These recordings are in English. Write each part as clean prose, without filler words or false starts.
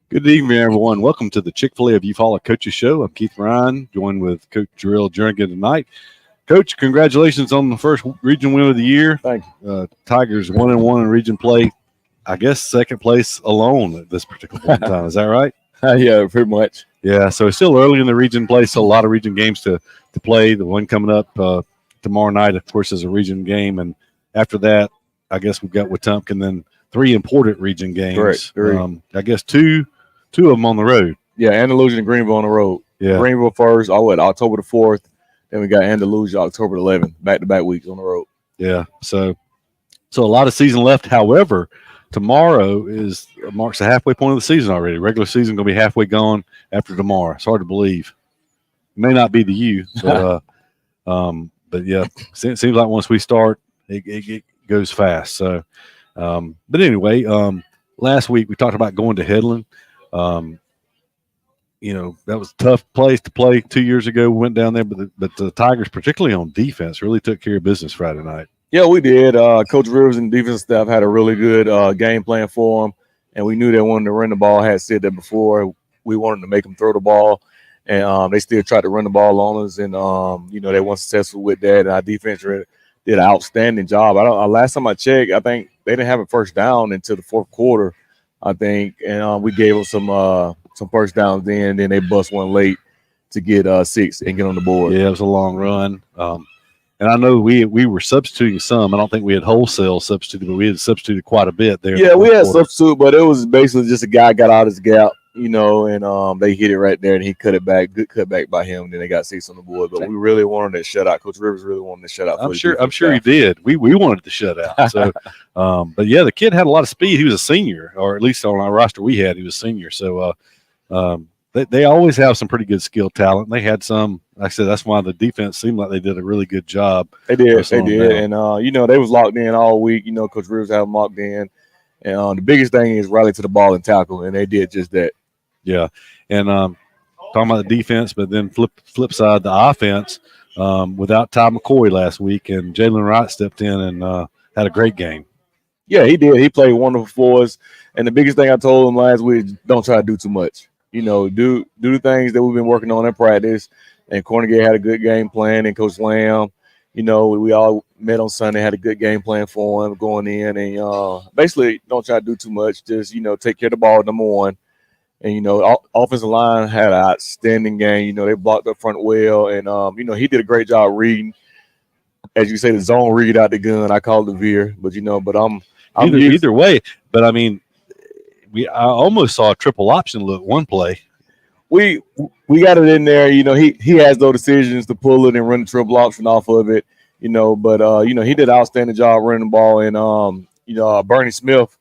Good evening, everyone. Welcome to the Chick-Fil-A of Eufaula Coaches Show. I'm Keith Ryan, joined with Coach Jarrell Jernigan tonight. Coach, congratulations on the first region win of the year. Thank you. Tigers 1-1 in region play. I guess second place alone at this particular point in time. Is that right? Yeah, pretty much. Yeah, so it's still early in the region play, so a lot of region games to play. The one coming up tomorrow night, of course, is a region game. And after that, I guess we've got Wetumpka, then three important region games. Correct. I guess two of them on the road. Yeah, Andalusia and Greenville on the road. Yeah. Greenville first, October the 4th. Then we got Andalusia October the 11th, back-to-back weeks on the road. Yeah, so a lot of season left. However, tomorrow marks the halfway point of the season already. Regular season going to be halfway gone after tomorrow. It's hard to believe. It may not be to you, but yeah, it seems like once we start, it goes fast. So, but anyway, last week we talked about going to Headland. That was a tough place to play 2 years ago. We went down there, but the Tigers, particularly on defense, really took care of business Friday night. Yeah, we did. Coach Rivers and defense staff had a really good game plan for them, and we knew they wanted to run the ball. I had said that before. We wanted to make them throw the ball, and they still tried to run the ball on us, and they weren't successful with that. And our defense did an outstanding job. Last time I checked, I think they didn't have a first down until the fourth quarter, I think, and we gave them some first downs then they bust one late to get 6 and get on the board. Yeah, it was a long run. And I know we were substituting some. I don't think we had wholesale substituted, but we had substituted quite a bit there. Yeah, we had substitute, but it was basically just a guy got out his gap, and they hit it right there, and he cut it back. Good cutback by him. And then they got 6 on the board. But we really wanted that shutout. Coach Rivers really wanted the shutout. I'm sure he did. We wanted the shutout. So, but yeah, the kid had a lot of speed. He was a senior, or at least on our roster he was a senior. So, they always have some pretty good skill talent. They had some. Like I said, that's why the defense seemed like they did a really good job. They did, and they was locked in all week. Coach Rivers had them locked in, and the biggest thing is rally to the ball and tackle, and they did just that. Yeah, and talking about the defense, but then flip side, the offense. Without Ty McCoy last week, and Jalen Wright stepped in and had a great game. Yeah, he did. He played wonderful for us. And the biggest thing I told him last week, don't try to do too much. Do the things that we've been working on in practice. And Cornegate had a good game plan, and Coach Lamb, we all met on Sunday, had a good game plan for him going in, and basically don't try to do too much. Just take care of the ball, number one. And offensive line had an outstanding game. They blocked up front well, and he did a great job reading. As you say, the zone read out the gun. I call it the veer, but I'm either way. But I mean, I almost saw a triple option look one play. We got it in there. He has those decisions to pull it and run the triple option off of it. But he did an outstanding job running the ball. And Bernie Smith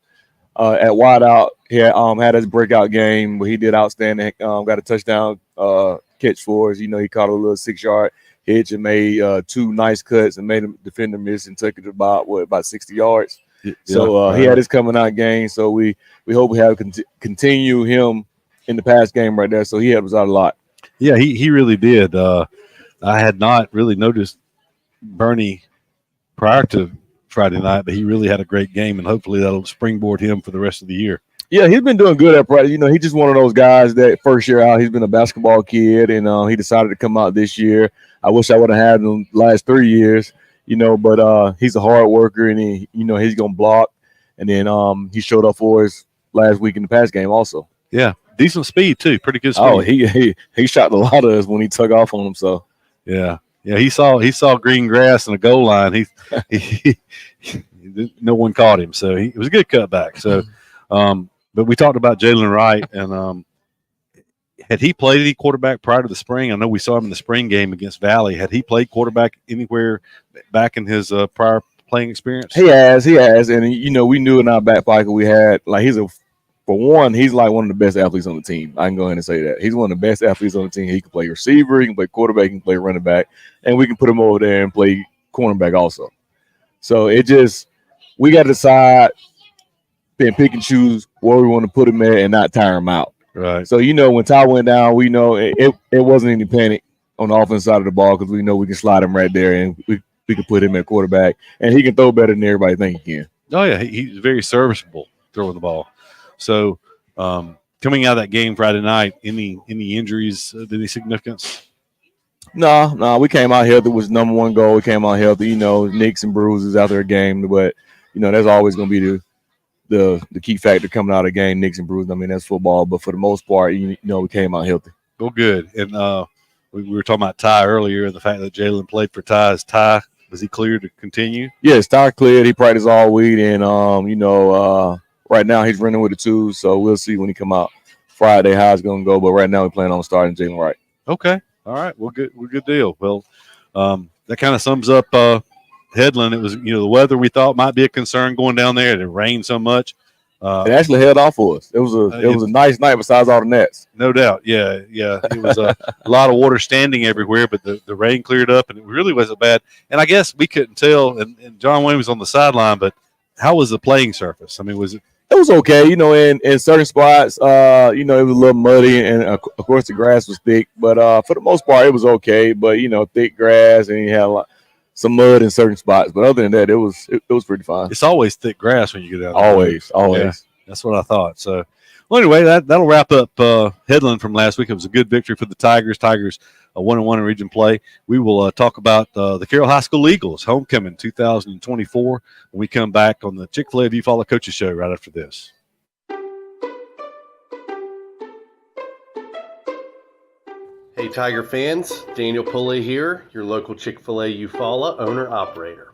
at wideout had his breakout game where he did outstanding. Got a touchdown catch for us. He caught a little 6-yard hitch and made 2 nice cuts and made him defender miss and took it about 60 yards. Yeah, so he had his coming out game. So we hope we have continue him in the past game right there. So he helped us out a lot. Yeah, he really did. I had not really noticed Bernie prior to Friday night, but he really had a great game, and hopefully that'll springboard him for the rest of the year. Yeah, he's been doing good at practice. He's just one of those guys that first year out, he's been a basketball kid, and he decided to come out this year. I wish I would have had him the last 3 years, but he's a hard worker, and he's going to block. And then he showed up for us last week in the pass game also. Yeah, decent speed too, pretty good speed. Oh, he shot a lot of us when he took off on him. So yeah, he saw green grass and a goal line. He no one caught him, so it was a good cutback. So, but we talked about Jalen Wright, and had he played any quarterback prior to the spring? I know we saw him in the spring game against Valley. Had he played quarterback anywhere back in his prior playing experience? He has, and we knew in our back pocket we had for one, he's like one of the best athletes on the team. I can go ahead and say that. He's one of the best athletes on the team. He can play receiver, he can play quarterback, he can play running back, and we can put him over there and play cornerback also. So we got to decide and pick and choose where we want to put him at and not tire him out. Right. So, when Ty went down, we know it wasn't any panic on the offense side of the ball because we know we can slide him right there and we can put him at quarterback, and he can throw better than everybody think he can. Oh, yeah, he's very serviceable throwing the ball. So, coming out of that game Friday night, any injuries of any significance? No, we came out healthy. It was number one goal. We came out healthy. Nicks and bruises after a game, but that's always going to be the key factor coming out of the game. Nicks and bruises. I mean, that's football, but for the most part, we came out healthy. Well, good. And we were talking about Ty earlier. The fact that Jalen played for Ty. Is Ty, was he cleared to continue? Yes, Ty cleared. He practiced all week, and right now he's running with the twos. So we'll see when he come out Friday how it's going to go. But right now we're planning on starting Jalen Wright. Okay. All right. Well, good. Well, good deal. Well, that kind of sums up Headland. It was, the weather we thought might be a concern going down there. It rained so much. It actually held off for us. It was a nice night besides all the nets. No doubt. Yeah. It was a lot of water standing everywhere, but the rain cleared up, and it really wasn't bad. And I guess we couldn't tell, and John Wayne was on the sideline, but how was the playing surface? I mean, was it? It was okay, in certain spots, it was a little muddy, and of course the grass was thick. But for the most part, it was okay. But thick grass, and you had some mud in certain spots. But other than that, it was pretty fine. It's always thick grass when you get out there. Always. Yeah, that's what I thought. So, well, anyway, that'll wrap up Headland from last week. It was a good victory for the Tigers. Tigers 1-1 in region play. We will talk about the Carroll High School Eagles homecoming 2024 when we come back on the Chick-Fil-A Eufaula Coaches Show right after this. Hey Tiger fans, Daniel Pulley here, your local Chick-fil-A Eufaula owner-operator.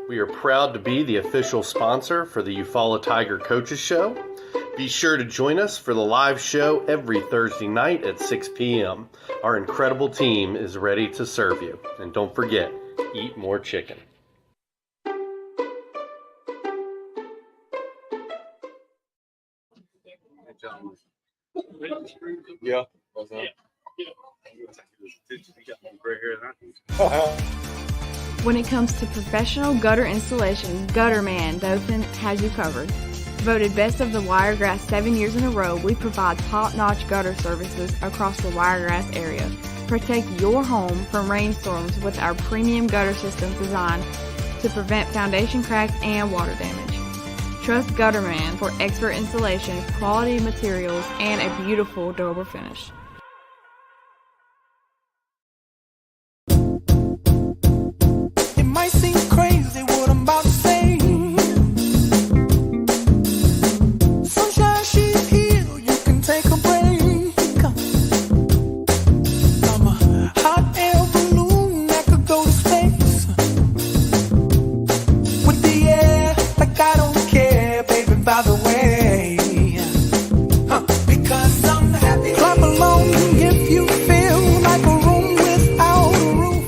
We are proud to be the official sponsor for the Eufaula Tiger Coaches Show. Be sure to join us for the live show every Thursday night at 6 p.m. Our incredible team is ready to serve you. And don't forget, eat more chicken. Yeah. When it comes to professional gutter installation, Gutterman Dothan has you covered. Voted Best of the Wiregrass 7 years in a row, we provide top-notch gutter services across the Wiregrass area. Protect your home from rainstorms with our premium gutter systems designed to prevent foundation cracks and water damage. Trust Gutterman for expert installation, quality materials, and a beautiful, durable finish. It might seem crazy what I'm about to say. Sunshine, she's here, you can take a break. I'm a hot air balloon that could go to space. With the air, like I don't care, baby, by the way. Because I'm happy. Clap along if you feel like a room without a roof.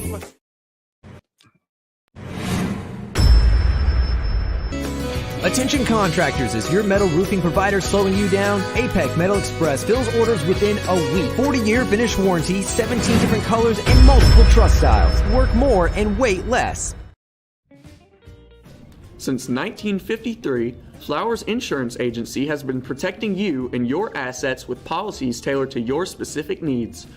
Attention contractors, is your metal roofing provider slowing you down? Apex Metal Express fills orders within a week. 40-year finish warranty, 17 different colors, and multiple truss styles. Work more and wait less. Since 1953, Flowers Insurance Agency has been protecting you and your assets with policies tailored to your specific needs.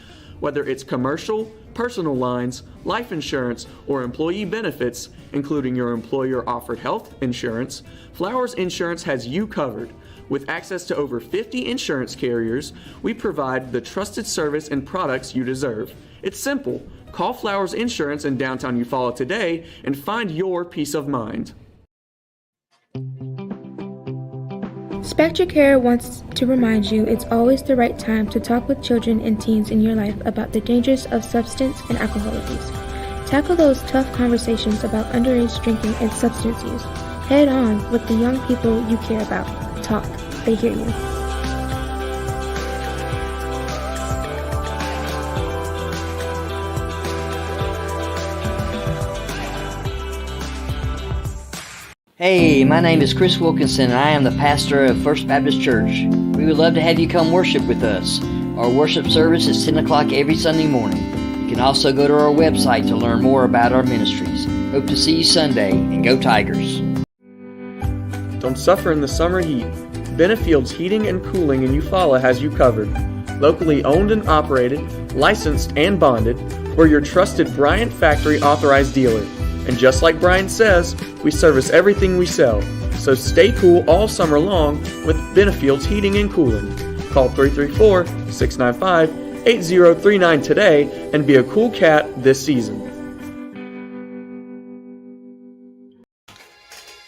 Whether it's commercial, personal lines, life insurance, or employee benefits, including your employer-offered health insurance, Flowers Insurance has you covered. With access to over 50 insurance carriers, we provide the trusted service and products you deserve. It's simple. Call Flowers Insurance in downtown Eufaula today and find your peace of mind. Spectra Care wants to remind you it's always the right time to talk with children and teens in your life about the dangers of substance and alcohol abuse. Tackle those tough conversations about underage drinking and substance use. Head on with the young people you care about. Talk. They hear you. Hey, my name is Chris Wilkinson, and I am the pastor of First Baptist Church. We would love to have you come worship with us. Our worship service is 10 o'clock every Sunday morning. You can also go to our website to learn more about our ministries. Hope to see you Sunday, and go Tigers. Don't suffer in the summer heat. Benefield's Heating and Cooling in Eufaula has you covered. Locally owned and operated, licensed and bonded, we're your trusted Bryant Factory authorized dealer. And just like Brian says, we service everything we sell. So stay cool all summer long with Benefield's Heating and Cooling. Call 334-695-8039 today and be a cool cat this season.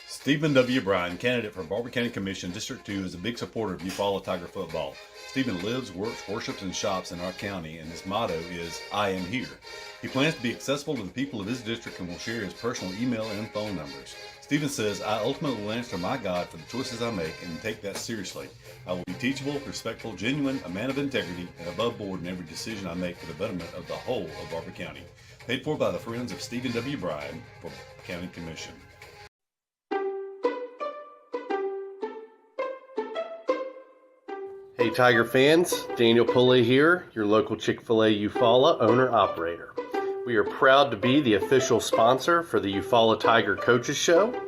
Stephen W. Bryan, candidate for Barber County Commission, District 2, is a big supporter of Eufaula Tiger football. Stephen lives, works, worships, and shops in our county, and his motto is, I am here. He plans to be accessible to the people of his district and will share his personal email and phone numbers. Stephen says, I ultimately will answer my God for the choices I make and take that seriously. I will be teachable, respectful, genuine, a man of integrity, and above board in every decision I make for the betterment of the whole of Barber County. Paid for by the Friends of Stephen W. Bryan for County Commission. Hey Tiger fans, Daniel Pulley here, your local Chick-Fil-A Eufaula owner-operator. We are proud to be the official sponsor for the Eufaula Tiger Coaches Show.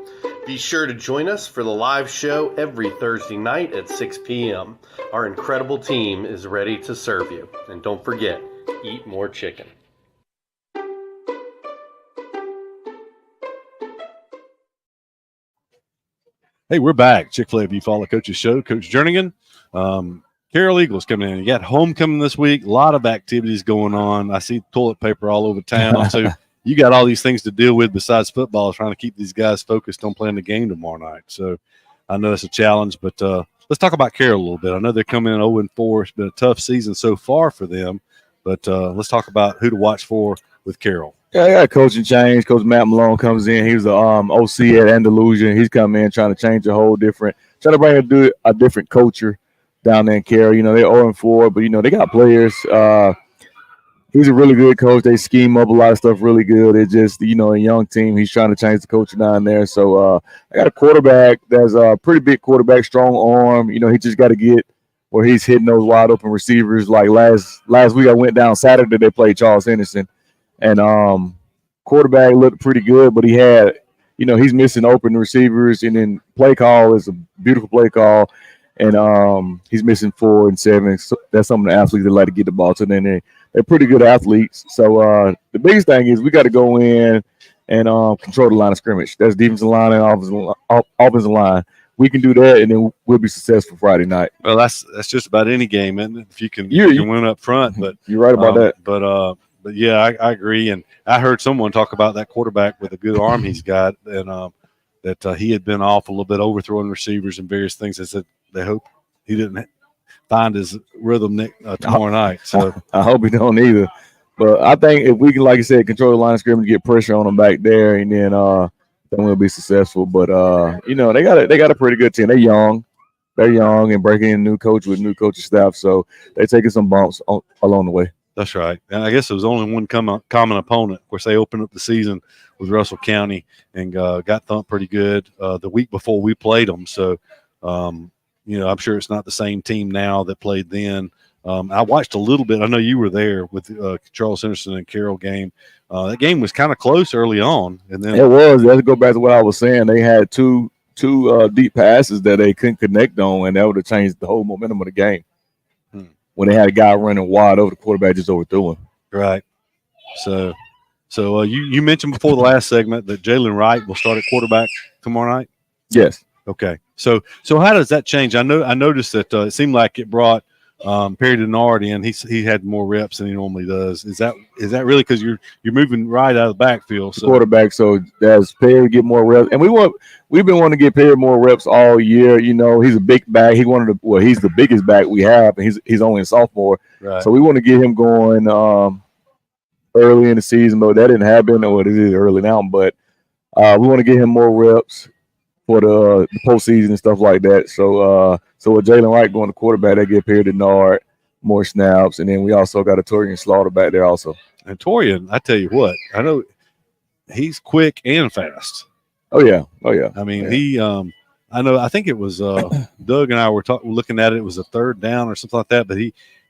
Be sure to join us for the live show every Thursday night at 6 p.m. Our incredible team is ready to serve you. And don't forget, eat more chicken. Hey, we're back. Chick-fil-A Eufaula Coaches Show. Coach Jernigan. Carroll Eagles coming in. You got homecoming this week. A lot of activities going on. I see toilet paper all over town. So you got all these things to deal with besides football, trying to keep these guys focused on playing the game tomorrow night. So I know it's a challenge, but let's talk about Carroll a little bit. I know they're coming in 0-4. It's been a tough season so far for them, but let's talk about who to watch for with Carroll. Yeah, I got a coaching change. Coach Matt Malone comes in. He was the OC at Andalusia. He's coming in trying to change a whole different, trying to bring a different culture down there in Carroll. You know, they're 0-4, but, you know, they got players. He's a really good coach. They scheme up a lot of stuff really good. It's just, you know, a young team. He's trying to change the culture down there. So I got a quarterback that's a pretty big quarterback, strong arm. You know, he just got to get where he's hitting those wide open receivers. Like last week I went down Saturday, they played Charles Henderson. And quarterback looked pretty good, but he had, you know, he's missing open receivers. And then play call is a beautiful play call. And he's missing 4 and 7. So that's some of the athletes that like to get the ball to. Then they're pretty good athletes. So the biggest thing is we got to go in and control the line of scrimmage. That's defensive line and offensive line. We can do that, and then we'll be successful Friday night. Well, that's just about any game, and if you can win up front. But you're right about that. But yeah, I agree. And I heard someone talk about that quarterback with a good arm he's got, and that he had been off a little bit, overthrowing receivers and various things. They said they hope he didn't find his rhythm tomorrow night. So I hope he don't either. But I think if we can, like I said, control the line of scrimmage, get pressure on them back there, and then we'll be successful. But you know, they got a pretty good team. They're young and breaking in a new coach with new coaching staff, so they're taking some bumps along the way. That's right. And I guess there was only one common opponent. Of course, they opened up the season with Russell County and got thumped pretty good the week before we played them. So, you know, I'm sure it's not the same team now that played then. I watched a little bit. I know you were there with Charles Henderson and Carroll game. That game was kind of close early on, and then it was. Let's go back to what I was saying. They had two deep passes that they couldn't connect on, and that would have changed the whole momentum of the game. When they had a guy running wide over, the quarterback just overthrew him. Right. So you mentioned before the last segment that Jalen Wright will start at quarterback tomorrow night. Yes. Okay. So how does that change? I noticed that it seemed like it brought Perry Denard in. He had more reps than he normally does. Is that really because you're moving right out of the backfield? So. Quarterback, so as Perry get more reps, and we've been wanting to get Perry more reps all year. You know, he's a big back. He's the biggest back we have, and he's only a sophomore. Right. So we want to get him going early in the season, but that didn't happen, or it is early now. But we want to get him more reps for the postseason and stuff like that. So with Jalen Wright going to quarterback, they get Perry Denard more snaps, and then we also got a Torian Slaughter back there also. And Torian, I tell you what, I know he's quick and fast. Oh yeah. I mean, he I think it was Doug and I were looking at it. It was a third down or something like that, but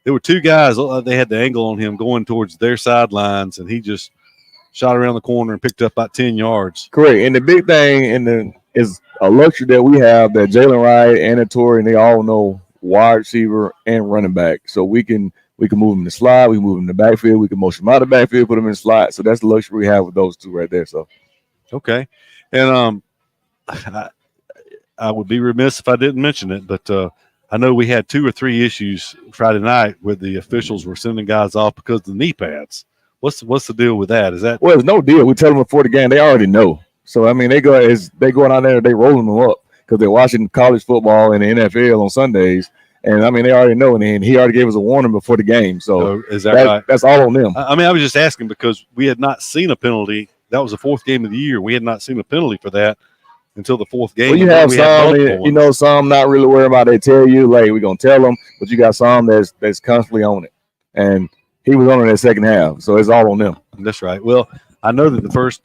there were two guys. They had the angle on him going towards their sidelines, and he just shot around the corner and picked up about 10 yards. Correct. And the big thing is a luxury that we have that Jalen Wright and Torian, they all know wide receiver and running back. So we can move him in the slide, we can move him in the backfield, we can motion him out of the backfield, put him in the slide. So that's the luxury we have with those two right there. So okay. And I would be remiss if I didn't mention it, but I know we had 2 or 3 issues Friday night where the officials were sending guys off because of the knee pads. What's the deal with that? Is that Well, it's no deal. We tell them before the game. They already know. So I mean, they going out there, they rolling them up because they're watching college football and the NFL on Sundays. And I mean, they already know, and he already gave us a warning before the game. So is that right? That's all on them. I mean, I was just asking because we had not seen a penalty. That was the 4th game of the year. We had not seen a penalty for that until the 4th game. Well, you have some, some not really worried about. They tell you, like, we're gonna tell them, but you got some that's constantly on it, and he was on it in the second half, so it's all on them. That's right. Well, I know that the first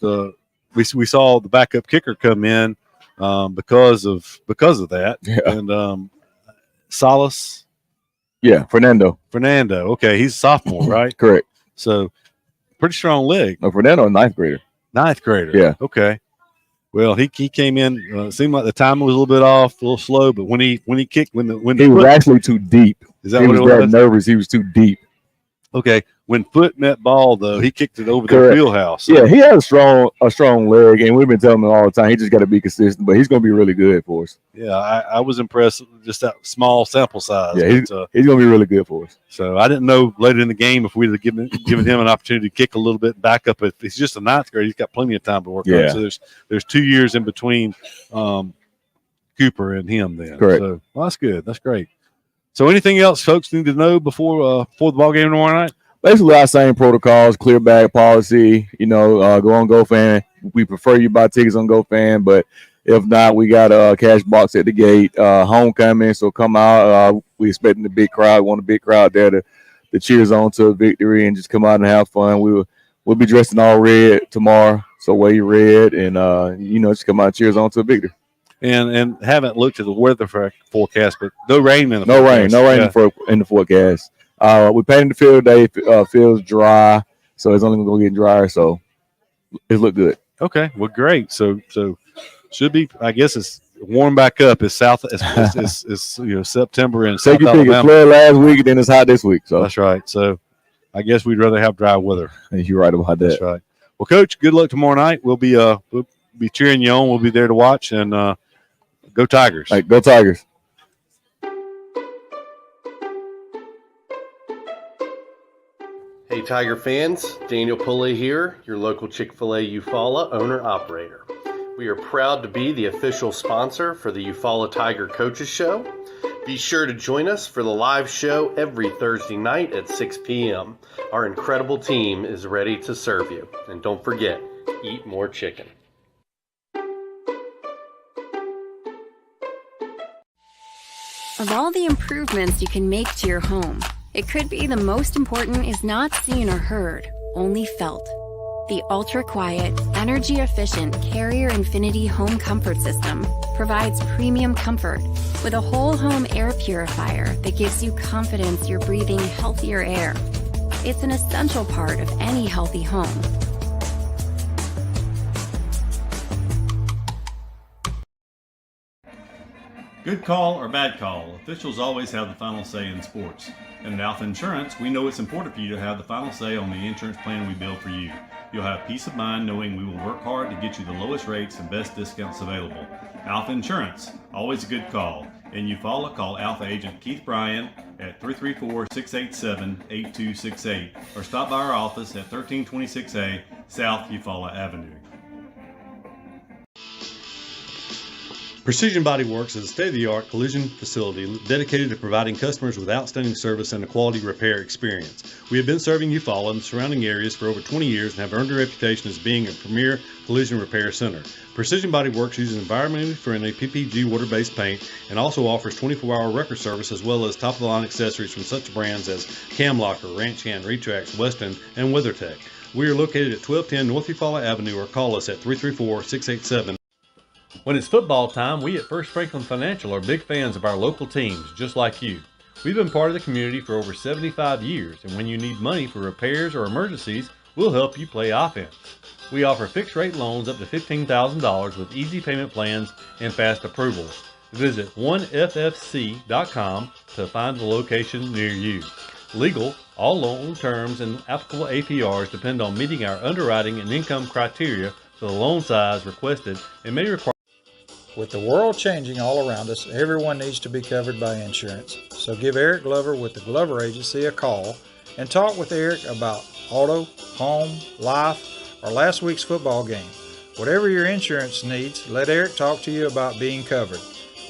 we saw the backup kicker come in because of that, and Salas. Yeah, Fernando. Okay, he's a sophomore, right? Correct. So pretty strong leg. No, Fernando, ninth grader. Yeah. Okay. Well, he came in. Seemed like the timing was a little bit off, a little slow, but when he kicked, when he was actually too deep. Is that he what was it that was? nervous? He was too deep. Okay. When Foot met ball, though, he kicked it over their wheelhouse. So. Yeah, he has a strong leg, and we've been telling him all the time. He just got to be consistent, but he's going to be really good for us. Yeah, I was impressed with just that small sample size. Yeah, he's going to be really good for us. So I didn't know later in the game if we'd have given him an opportunity to kick a little bit and back up. If he's just a 9th grader, he's got plenty of time to work on. So there's 2 years in between Cooper and him then. Correct. So well, that's good. That's great. So anything else folks need to know before the ball game tomorrow night? Basically, our same protocols, clear bag policy, go on GoFan. We prefer you buy tickets on GoFan, but if not, we got a cash box at the gate. Homecoming, so come out. We expecting the big crowd. We want a big crowd there to cheers on to a victory and just come out and have fun. We'll be dressed in all red tomorrow, so wear your red and just come out and cheers on to a victory. And haven't looked at the weather forecast, but no rain in the in the forecast. We painted the field today. Feels dry, so it's only going to get drier. So it looked good. Okay, well, great. So should be. I guess it's warm back up. It's September and South Alabama. It's clear last week, and then it's hot this week. So that's right. So I guess we'd rather have dry weather. You're right about that. That's right. Well, Coach, good luck tomorrow night. We'll be cheering you on. We'll be there to watch and go Tigers. Hey, go Tigers. Hey Tiger fans, Daniel Pulley here, your local Chick-Fil-A Eufaula owner-operator. We are proud to be the official sponsor for the Eufaula Tiger Coaches Show. Be sure to join us for the live show every Thursday night at 6 p.m. Our incredible team is ready to serve you. And don't forget, eat more chicken. Of all the improvements you can make to your home, it could be the most important is not seen or heard, only felt. The ultra-quiet, energy-efficient Carrier Infinity Home Comfort System provides premium comfort with a whole home air purifier that gives you confidence you're breathing healthier air. It's an essential part of any healthy home. Good call or bad call, officials always have the final say in sports. And at Alpha Insurance, we know it's important for you to have the final say on the insurance plan we build for you. You'll have peace of mind knowing we will work hard to get you the lowest rates and best discounts available. Alpha Insurance, always a good call. In Eufaula, call Alpha Agent Keith Bryan at 334-687-8268 or stop by our office at 1326A South Eufaula Avenue. Precision Body Works is a state-of-the-art collision facility dedicated to providing customers with outstanding service and a quality repair experience. We have been serving Eufaula and the surrounding areas for over 20 years and have earned a reputation as being a premier collision repair center. Precision Body Works uses environmentally friendly PPG water-based paint and also offers 24-hour record service as well as top-of-the-line accessories from such brands as Cam Locker, Ranch Hand, Retrax, Weston, and WeatherTech. We are located at 1210 North Eufaula Avenue or call us at 334-687. When it's football time, we at First Franklin Financial are big fans of our local teams, just like you. We've been part of the community for over 75 years, and when you need money for repairs or emergencies, we'll help you play offense. We offer fixed-rate loans up to $15,000 with easy payment plans and fast approvals. Visit 1ffc.com to find the location near you. Legal, all loan terms and applicable APRs depend on meeting our underwriting and income criteria for the loan size requested and may require With the world changing all around us, everyone needs to be covered by insurance. So give Eric Glover with the Glover Agency a call and talk with Eric about auto, home, life, or last week's football game. Whatever your insurance needs, let Eric talk to you about being covered.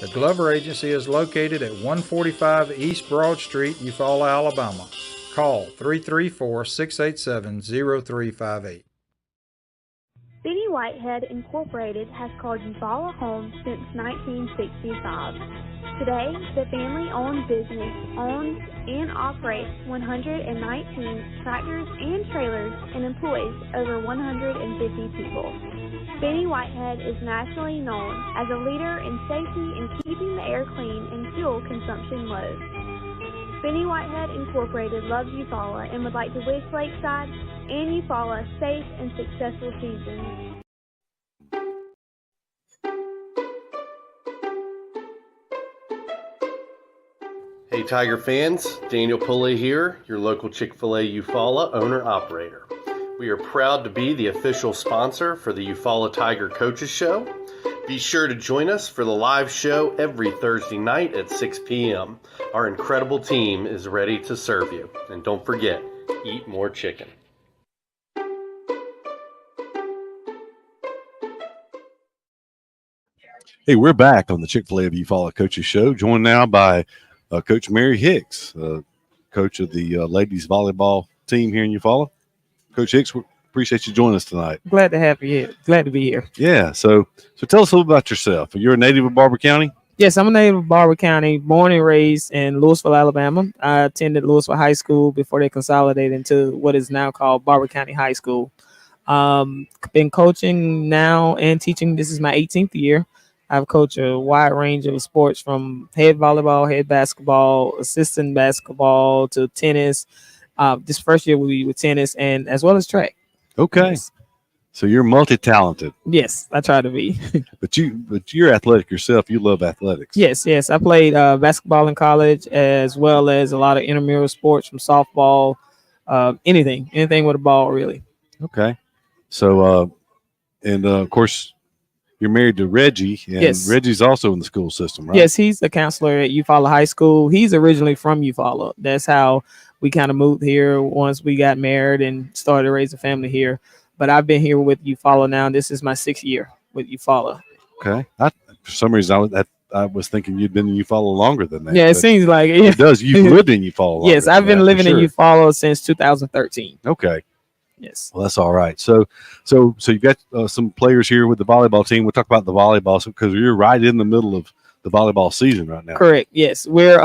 The Glover Agency is located at 145 East Broad Street, Eufaula, Alabama. Call 334-687-0358. Benny Whitehead Incorporated has called Eufaula home since 1965. Today, the family-owned business owns and operates 119 tractors and trailers and employs over 150 people. Benny Whitehead is nationally known as a leader in safety and keeping the air clean and fuel consumption low. Benny Whitehead Incorporated loves Eufaula and would like to wish Lakeside and Eufaula safe and successful seasons. Hey Tiger fans, Daniel Pulley here, your local Chick-Fil-A Eufaula owner-operator. We are proud to be the official sponsor for the Eufaula Tiger Coaches Show. Be sure to join us for the live show every Thursday night at 6 p.m. Our incredible team is ready to serve you. And don't forget, eat more chicken. Hey, we're back on the Chick-fil-A of Eufaula Coaches Show, joined now by Coach Mary Hicks, coach of the ladies volleyball team here in Eufaula. Coach Hicks, we appreciate you joining us tonight. Glad to have you here. Glad to be here. Yeah, so tell us a little about yourself. You're a native of Barber County? Yes, I'm a native of Barber County, born and raised in Louisville, Alabama. I attended Louisville High School before they consolidated into what is now called Barber County High School. Been coaching now and teaching. This is my 18th year. I've coached a wide range of sports from head volleyball, head basketball, assistant basketball to tennis. This first year will be with tennis and as well as track. Okay. Yes. So you're multi-talented. Yes, I try to be. but you're athletic yourself. You love athletics. Yes. I played basketball in college as well as a lot of intramural sports from softball, anything with a ball, really. Okay. So, of course, you're married to Reggie, and yes. Reggie's also in the school system, right? Yes, he's a counselor at Eufaula High School. He's originally from Eufaula. That's how we kind of moved here once we got married and started to raise a family here. But I've been here with Eufaula now. This is my 6th year with Eufaula. Okay. For some reason, I was thinking you'd been in Eufaula longer than that. Yeah, it seems like it. It does. You've lived in Eufaula longer. Yes, I've been living in Eufaula since 2013. Okay. Yes. Well, that's all right. So you got some players here with the volleyball team. We'll talk about the volleyball because you're right in the middle of the volleyball season right now. Correct. Yes, we're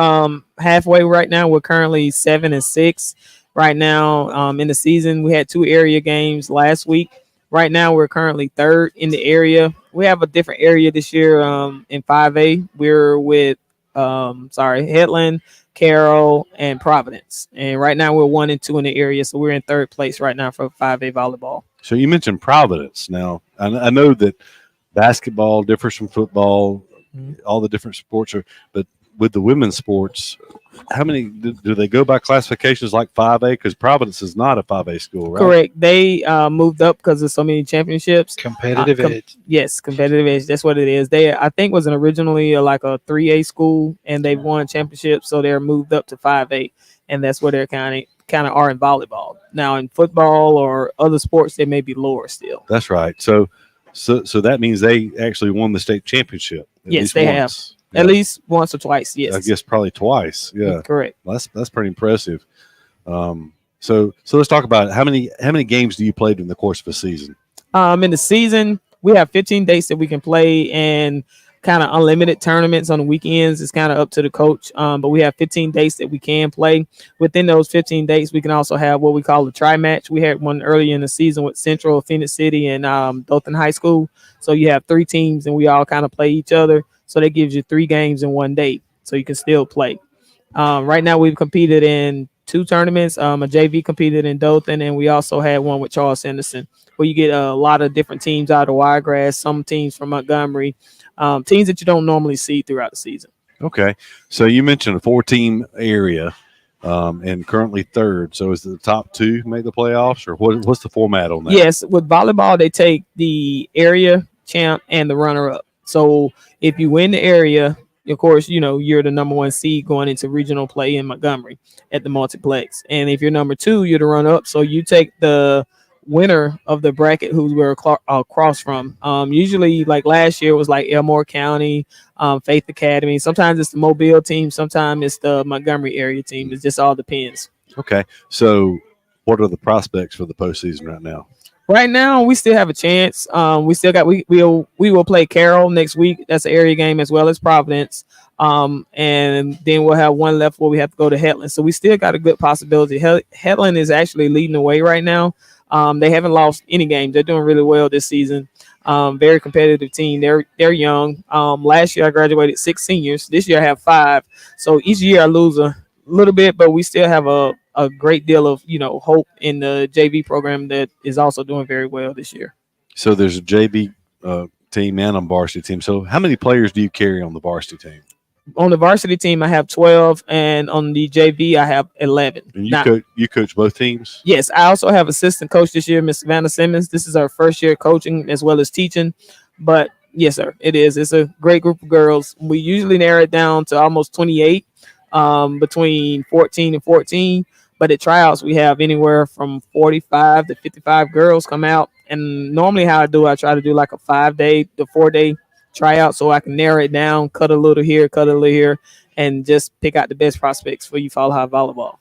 halfway right now. We're currently 7-6 right now in the season. We had 2 area games last week. Right now, we're currently 3rd in the area. We have a different area this year in 5A. We're with Headland, Carroll, and Providence. And right now we're 1 and 2 in the area. So we're in 3rd place right now for 5A volleyball. So you mentioned Providence. Now, I know that basketball differs from football, all the different sports but with the women's sports, how many do they go by classifications like 5A? Because Providence is not a 5A school, right? Correct. They moved up because of so many championships. Competitive edge. Yes, competitive edge. That's what it is. They, I think, was originally like a 3A school, and they won championships, so they're moved up to 5A, and that's where they're kind of are in volleyball. Now, in football or other sports, they may be lower still. That's right. So that means they actually won the state championship. Yes, they have. Yeah. At least once or twice, yes. I guess probably twice. Yeah, correct. Well, that's pretty impressive. So let's talk about it. How many games do you play in the course of a season? In the season, we have 15 dates that we can play, and kind of unlimited tournaments on the weekends. It's kind of up to the coach, but we have 15 dates that we can play. Within those 15 dates, we can also have what we call the tri-match. We had one earlier in the season with Central, Phoenix City, and Dothan High School. So you have 3 teams, and we all kind of play each other. So that gives you 3 games in one day, so you can still play. Right now, we've competed in 2 tournaments. A JV competed in Dothan, and we also had one with Charles Henderson, where you get a lot of different teams out of Wiregrass, some teams from Montgomery, teams that you don't normally see throughout the season. Okay, so you mentioned a 4-team area, and currently 3rd. So is it the top 2 make the playoffs, or what's the format on that? Yes, with volleyball, they take the area champ and the runner-up. So if you win the area, of course, you're the number one seed going into regional play in Montgomery at the multiplex. And if you're number two, you're the run up. So you take the winner of the bracket who we're across from. Usually, like last year, it was like Elmore County, Faith Academy. Sometimes it's the Mobile team. Sometimes it's the Montgomery area team. It just all depends. Okay. So what are the prospects for the postseason right now? Right now, we still have a chance. We still got we will play Carroll next week. That's an area game as well as Providence. And then we'll have one left where we have to go to Hetland. So we still got a good possibility. Hetland is actually leading the way right now. They haven't lost any games. They're doing really well this season. Very competitive team. They're young. Last year I graduated 6 seniors. This year I have 5. So each year I lose a little bit, but we still have a great deal of hope in the JV program that is also doing very well this year. So there's a JV team and a varsity team. So how many players do you carry on the varsity team? On the varsity team, I have 12, and on the JV, I have 11. And you coach both teams? Yes, I also have assistant coach this year, Miss Savannah Simmons. This is our first year coaching as well as teaching. But yes, sir, it is. It's a great group of girls. We usually narrow it down to almost 28, between 14 and 14. But at tryouts, we have anywhere from 45 to 55 girls come out. And normally how I try to do like a 5-day to 4-day tryout so I can narrow it down, cut a little here, and just pick out the best prospects for Eufaula High volleyball.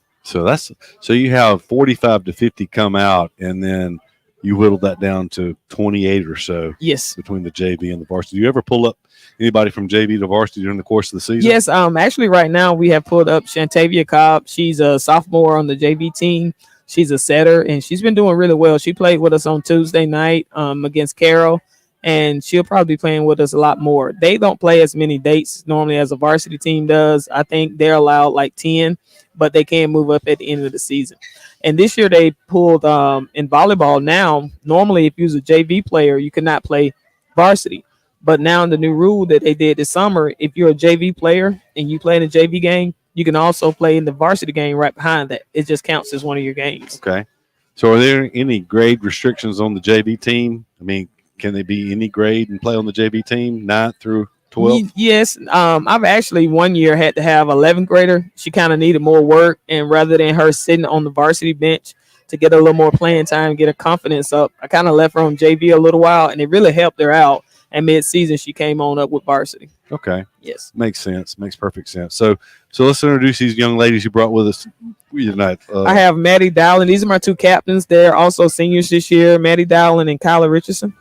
So you have 45 to 50 come out, and then you whittled that down to 28 or so. Yes. Between the JV and the varsity. Do you ever pull up anybody from JV to varsity during the course of the season? Yes. Actually, right now we have pulled up Shantavia Cobb. She's a sophomore on the JV team. She's a setter, and she's been doing really well. She played with us on Tuesday night against Carroll, and she'll probably be playing with us a lot more. They don't play as many dates normally as a varsity team does. I think they're allowed like 10, but they can move up at the end of the season. And this year they pulled in volleyball now, normally if you was a JV player, you could not play varsity. But now in the new rule that they did this summer, if you're a JV player and you play in a JV game, you can also play in the varsity game right behind that. It just counts as one of your games. Okay. So are there any grade restrictions on the JV team? I mean, can they be any grade and play on the JV team, 9th through 12th? Yes. I've actually one year had to have 11th grader. She kind of needed more work, and rather than her sitting on the varsity bench to get a little more playing time, get her confidence up, I kind of left her on JV a little while, and it really helped her out. And mid-season, she came on up with varsity. Okay. Yes. Makes sense. Makes perfect sense. So let's introduce these young ladies you brought with us tonight. I have Maddie Dowling. These are my 2 captains. They're also seniors this year, Maddie Dowling and Kyla Richardson.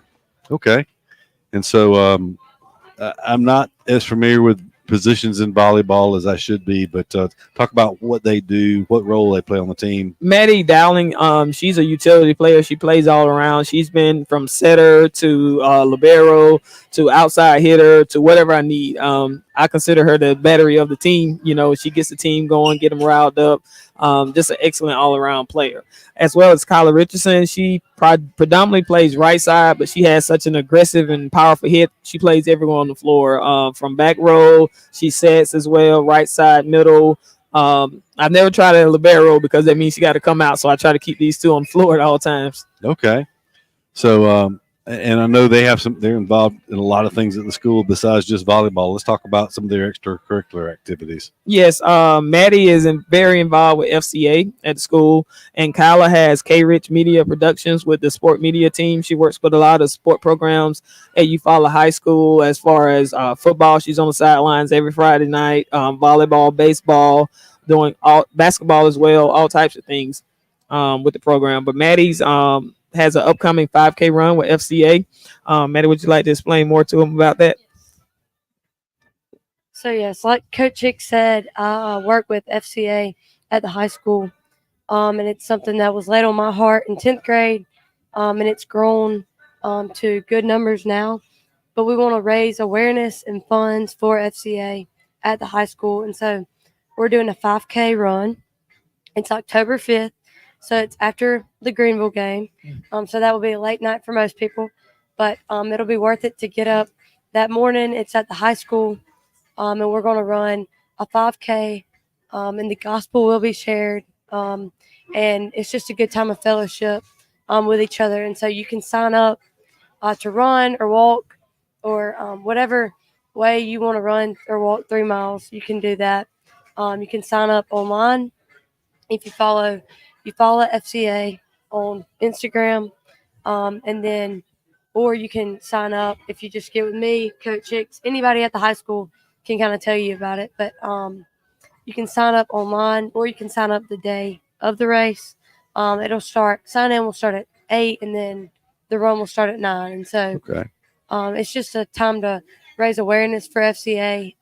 Okay. And so I'm not as familiar with positions in volleyball as I should be, but talk about what they do, what role they play on the team. Maddie Dowling, she's a utility player. She plays all around. She's been from setter to libero to outside hitter to whatever I need. I consider her the battery of the team. She gets the team going, get them riled up. Just an excellent all-around player. As well as Kyla Richardson, she predominantly plays right side, but she has such an aggressive and powerful hit. She plays everywhere on the floor. From back row, she sets as well, right side, middle. I've never tried a libero because that means she got to come out, so I try to keep these 2 on the floor at all times. Okay. So, and I know they're involved in a lot of things at the school besides just volleyball. Let's talk about some of their extracurricular activities. Yes, Maddie is very involved with FCA at the school, and Kyla has K-Rich Media Productions with the sport media team. She works with a lot of sport programs at Eufaula High School as far as football. She's on the sidelines every Friday night, volleyball, baseball, doing basketball as well, all types of things with the program. But Maddie's has an upcoming 5K run with FCA. Maddie, would you like to explain more to him about that? So, yes, like Coach Chick said, I work with FCA at the high school, and it's something that was laid on my heart in 10th grade, and it's grown to good numbers now. But we want to raise awareness and funds for FCA at the high school, and so we're doing a 5K run. It's October 5th. So it's after the Greenville game. So that will be a late night for most people. But it'll be worth it to get up that morning. It's at the high school. And we're going to run a 5K. And the gospel will be shared. And it's just a good time of fellowship with each other. And so you can sign up to run or walk or whatever way you want to run or walk 3 miles, you can do that. You can sign up online if you follow FCA on Instagram, and then, or you can sign up if you just get with me, Coach Chicks. Anybody at the high school can kind of tell you about it, but you can sign up online, or you can sign up the day of the race. Sign in will start at 8, and then the run will start at 9. And so it's just a time to raise awareness for FCA,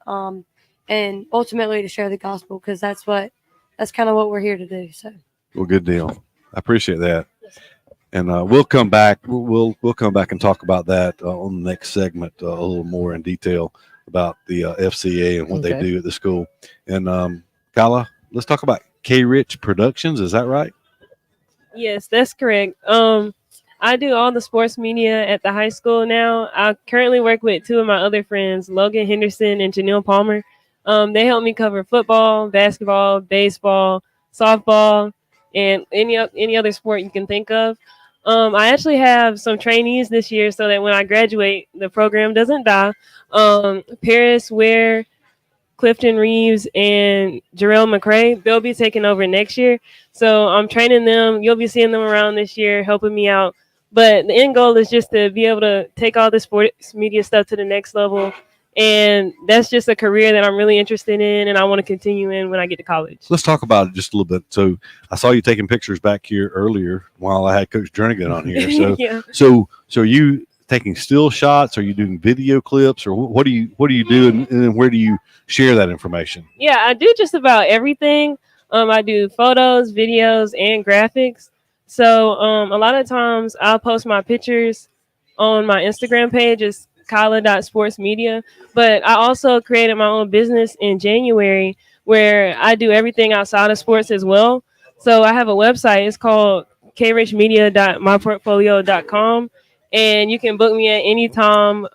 and ultimately to share the gospel, because that's kind of what we're here to do. So, well, good deal. I appreciate that. And we'll come back. We'll come back and talk about that on the next segment a little more in detail about the FCA and what they do at the school. And Kyla, let's talk about K Rich Productions. Is that right? Yes, that's correct. I do all the sports media at the high school now. I currently work with two of my other friends, Logan Henderson and Janelle Palmer. They help me cover football, basketball, baseball, softball, and any other sport you can think of. I actually have some trainees this year so that when I graduate, the program doesn't die. Paris Ware, Clifton Reeves, and Jarrell McCray, they'll be taking over next year. So I'm training them. You'll be seeing them around this year, helping me out. But the end goal is just to be able to take all the sports media stuff to the next level. And that's just a career that I'm really interested in, and I want to continue in when I get to college. Let's talk about it just a little bit. So I saw you taking pictures back here earlier while I had Coach Jernigan on here. So, Yeah. so are you taking still shots? Are you doing video clips, or what do you do, and then where do you share that information? Yeah, I do just about everything. I do photos, videos, and graphics. So a lot of times I'll post my pictures on my Instagram page. It's Kyla.sportsmedia. But I also created my own business in January where I do everything outside of sports as well. So I have a website. It's called krichmedia.myportfolio.com. And you can book me at any time,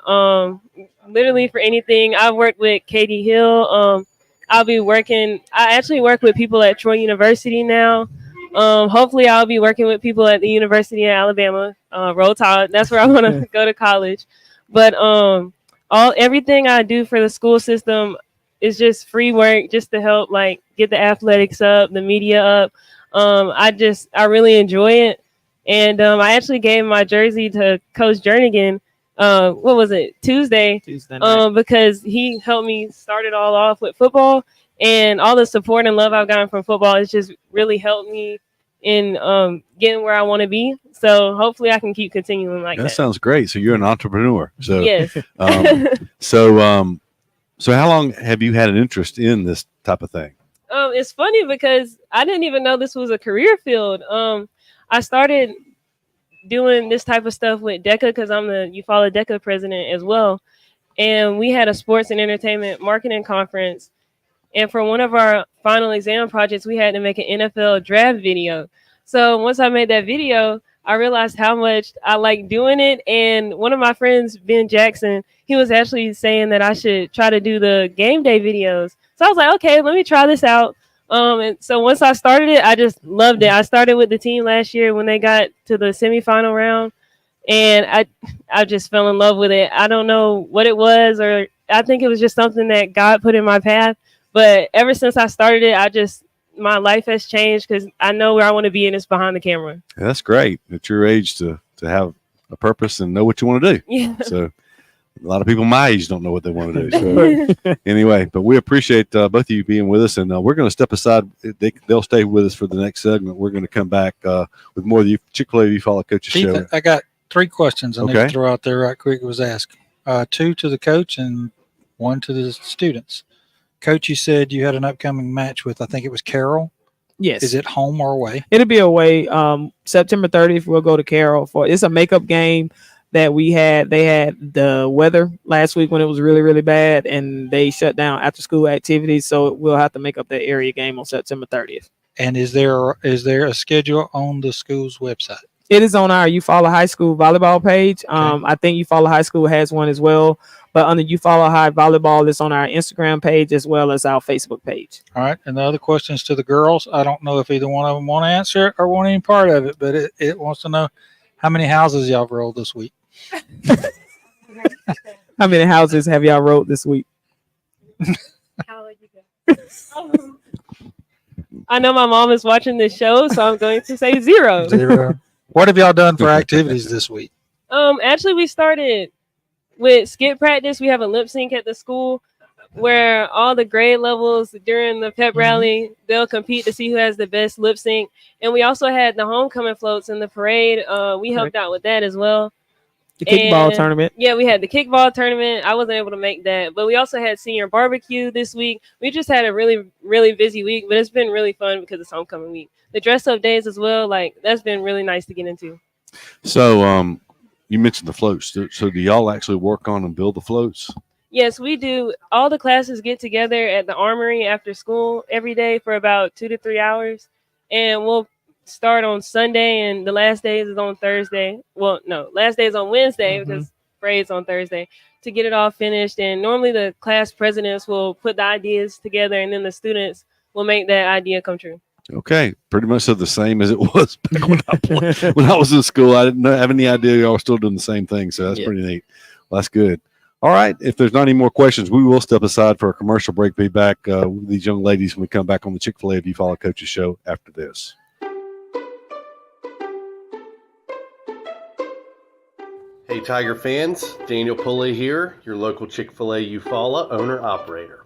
literally for anything. I've worked with Katie Hill. I actually work with people at Troy University now. Hopefully I'll be working with people at the University of Alabama, Roll Tide. That's where I want to go to college. But everything I do for the school system is just free work, just to help like get the athletics up, the media up. I really enjoy it. And I actually gave my jersey to Coach Jernigan. What was it? Tuesday night. Because he helped me start it all off with football, and all the support and love I've gotten from football has just really helped me in getting where I want to be. So hopefully I can keep continuing like that. That sounds great. So you're an entrepreneur. So yes. So how long have you had an interest in this type of thing? It's funny because I didn't even know this was a career field. I started doing this type of stuff with DECA because I'm the Eufaula DECA president as well. And we had a sports and entertainment marketing conference. And for one of our final exam projects, we had to make an NFL draft video. So once I made that video, I realized how much I like doing it. And one of my friends, Ben Jackson, he was actually saying that I should try to do the game day videos. So I was like, okay, let me try this out. And so once I started it, I just loved it. I started with the team last year when they got to the semifinal round, and I just fell in love with it. I don't know what it was, or I think it was just something that God put in my path. But ever since I started it, my life has changed because I know where I want to be, and it's behind the camera. Yeah, that's great at your age to have a purpose and know what you want to do. Yeah. So a lot of people my age don't know what they want to do. So anyway, but we appreciate both of you being with us, and we're going to step aside. They'll stay with us for the next segment. We're going to come back with more of the Chick-Fil-A Eufaula Coaches Keith, Show. I got 3 questions I need to throw out there right quick. It was asked 2 to the coach and 1 to the students. Coach, you said you had an upcoming match with, I think it was Carroll. Yes. Is it home or away? It'll be away. September 30th, we'll go to Carroll it's a makeup game that we had. They had the weather last week when it was really, really bad, and they shut down after school activities. So we'll have to make up that area game on September 30th. And is there a schedule on the school's website? It is on our Eufaula High School volleyball page. I think Eufaula High School has one as well. But under Eufaula High Volleyball, it's on our Instagram page as well as our Facebook page. All right. And the other questions to the girls, I don't know if either one of them want to answer it or want any part of it, but it wants to know how many houses y'all rolled this week. How many houses have y'all wrote this week? I know my mom is watching this show, so I'm going to say 0. 0. What have y'all done for activities this week? Actually, we started with skit practice. We have a lip sync at the school where all the grade levels during the pep rally, they'll compete to see who has the best lip sync. And we also had the homecoming floats in the parade. We helped out with that as well. The kickball tournament. Yeah, we had the kickball tournament. I wasn't able to make that, but we also had senior barbecue this week. We just had a really, really busy week, but it's been really fun because it's homecoming week. The dress up days as well, like that's been really nice to get into. So, you mentioned the floats. So, do y'all actually work on and build the floats? Yes, we do. All the classes get together at the Armory after school every day for about 2 to 3 hours, and we'll start on Sunday, and the last days is on Thursday. Well, no, last day is on Wednesday because parade's on Thursday to get it all finished. And normally the class presidents will put the ideas together, and then the students will make that idea come true. Okay, pretty much the same as it was back when I was in school. I didn't have any idea y'all were still doing the same thing, so that's pretty neat. Well, that's good. All right, if there's not any more questions, we will step aside for a commercial break. Be back with these young ladies when we come back on the Chick-fil-A If You Follow Coaches show after this. Hey Tiger fans, Daniel Pulley here, your local Chick-fil-A Eufaula owner-operator.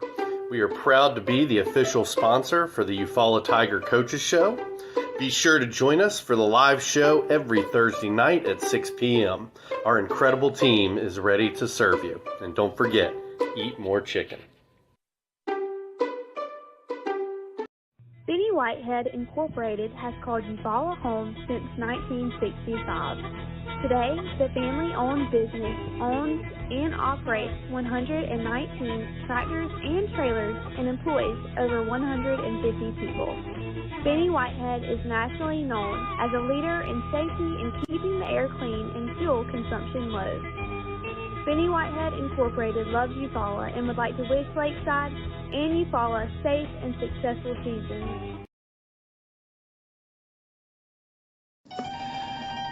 We are proud to be the official sponsor for the Eufaula Tiger Coaches Show. Be sure to join us for the live show every Thursday night at 6 p.m. Our incredible team is ready to serve you. And don't forget, eat more chicken. Benny Whitehead Incorporated has called Eufaula home since 1965. Today, the family-owned business owns and operates 119 tractors and trailers and employs over 150 people. Benny Whitehead is nationally known as a leader in safety and keeping the air clean and fuel consumption low. Benny Whitehead Incorporated loves Eufaula and would like to wish Lakeside and Eufaula safe and successful seasons.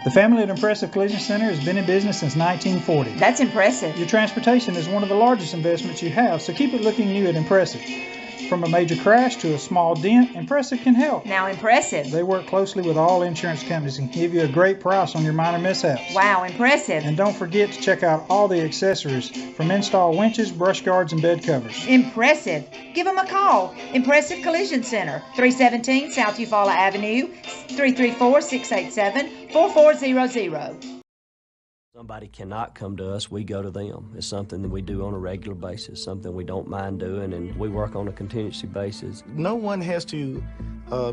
The family at Impressive Collision Center has been in business since 1940. That's impressive. Your transportation is one of the largest investments you have, so keep it looking new at Impressive. From a major crash to a small dent, Impressive can help. Now, Impressive. They work closely with all insurance companies and give you a great price on your minor mishaps. Wow, impressive. And don't forget to check out all the accessories from install winches, brush guards, and bed covers. Impressive. Give them a call. Impressive Collision Center, 317 South Eufaula Avenue, 334-687-4400. Somebody cannot come to us, we go to them. It's something that we do on a regular basis, something we don't mind doing, and we work on a contingency basis. No one has to